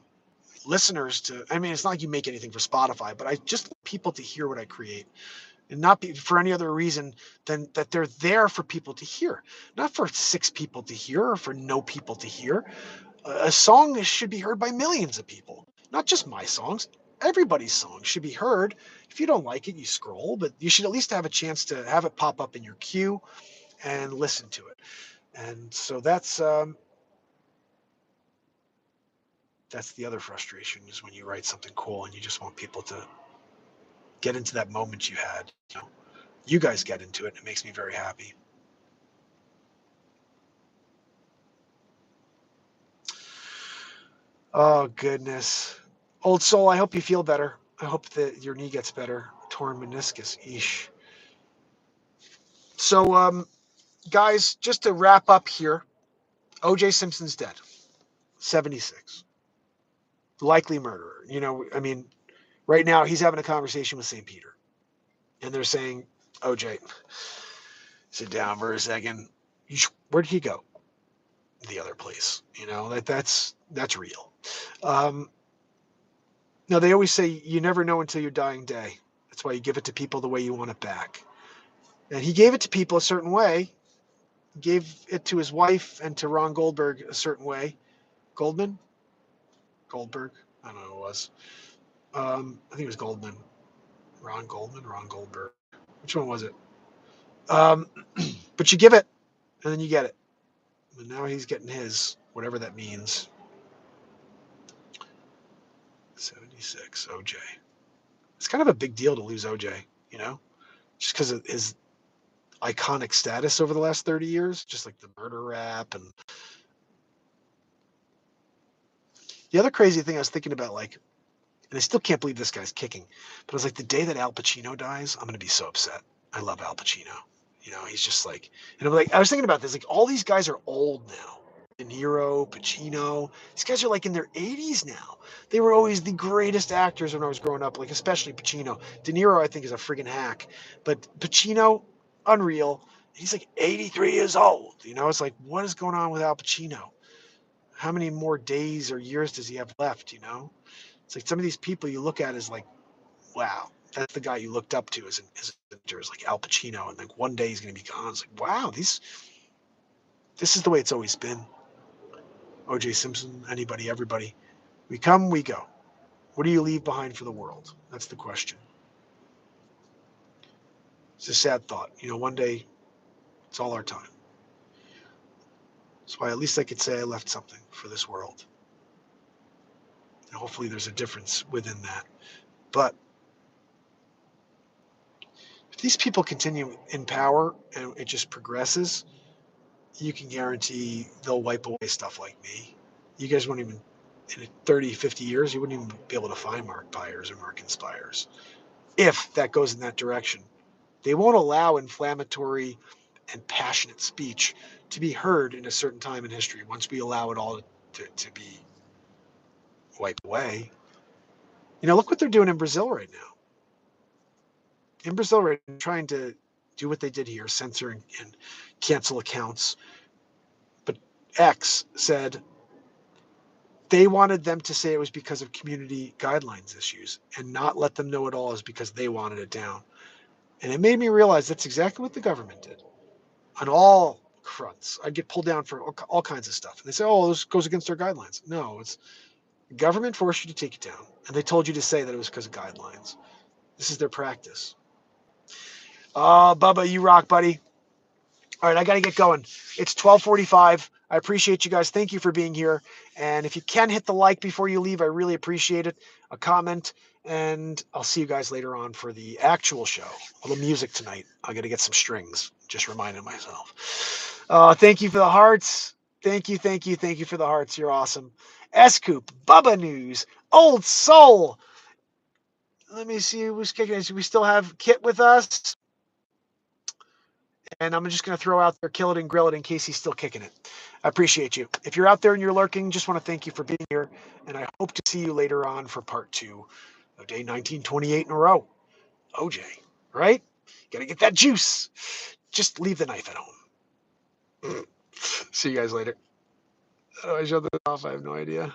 listeners to. I mean, it's not like you make anything for Spotify, but I just want people to hear what I create, and not be for any other reason than that they're there for people to hear, not for 6 people to hear or for no people to hear. A song should be heard by millions of people, not just my songs. Everybody's songs should be heard. If you don't like it, you scroll, but you should at least have a chance to have it pop up in your queue and listen to it. And so that's the other frustration is when you write something cool and you just want people to get into that moment you had. You guys get into it, and it makes me very happy. Oh, goodness. Old Soul, I hope you feel better. I hope that your knee gets better. Torn meniscus. Eesh. So, guys, just to wrap up here, O.J. Simpson's dead. 76. Likely murderer. I mean, right now he's having a conversation with St. Peter. And they're saying, O.J., sit down for a second. Where'd he go? The other place. That's real. Now, they always say you never know until your dying day. That's why you give it to people the way you want it back. And he gave it to people a certain way. He gave it to his wife and to Ron Goldberg a certain way. Goldman? Goldberg? I don't know who it was. I think it was Goldman. Ron Goldman? Ron Goldberg. Which one was it? But you give it, and then you get it. And now he's getting his, whatever that means. 70. 26, OJ. It's kind of a big deal to lose OJ, just because of his iconic status over the last 30 years, just like the murder rap. And the other crazy thing I was thinking about, like, and I still can't believe this guy's kicking, but I was like, the day that Al Pacino dies, I'm going to be so upset. I love Al Pacino. He's just like, and I'm like, I was thinking about this, like, all these guys are old now. De Niro, Pacino, these guys are like in their 80s now. They were always the greatest actors when I was growing up, like especially Pacino. De Niro, I think, is a friggin' hack, but Pacino, unreal. He's like 83 years old. It's like, what is going on with Al Pacino? How many more days or years does he have left? It's like some of these people you look at as like, wow, that's the guy you looked up to as an actor, like Al Pacino, and like one day he's gonna be gone. It's like, wow, this is the way it's always been. O.J. Simpson, anybody, everybody. We come, we go. What do you leave behind for the world? That's the question. It's a sad thought. One day it's all our time. That's why at least I could say I left something for this world. And hopefully there's a difference within that. But if these people continue in power and it just progresses, you can guarantee they'll wipe away stuff like me. You guys won't even, in 30, 50 years, you wouldn't even be able to find Mark Byers or Mark Inspires if that goes in that direction. They won't allow inflammatory and passionate speech to be heard in a certain time in history once we allow it all to be wiped away. Look what they're doing in Brazil right now. In Brazil, right now, trying to do what they did here, censor and cancel accounts. But X said they wanted them to say it was because of community guidelines issues and not let them know at all is because they wanted it down. And it made me realize that's exactly what the government did on all fronts. I'd get pulled down for all kinds of stuff. And they say, oh, this goes against our guidelines. No, it's the government forced you to take it down. And they told you to say that it was because of guidelines. This is their practice. Oh, Bubba, you rock, buddy. All right, I got to get going. It's 12:45. I appreciate you guys. Thank you for being here. And if you can hit the like before you leave, I really appreciate it. A comment, and I'll see you guys later on for the actual show. A little music tonight. I got to get some strings. Just reminding myself. Thank you for the hearts. Thank you, thank you, thank you for the hearts. You're awesome. S-Coop, Bubba News, Old Soul. Let me see who's kicking it. We still have Kit with us. And I'm just going to throw out there, kill it and grill it in case he's still kicking it. I appreciate you. If you're out there and you're lurking, just want to thank you for being here. And I hope to see you later on for part 2 of day 1928 in a row. OJ, right? Got to get that juice. Just leave the knife at home. See you guys later. How do I shut this off? I have no idea.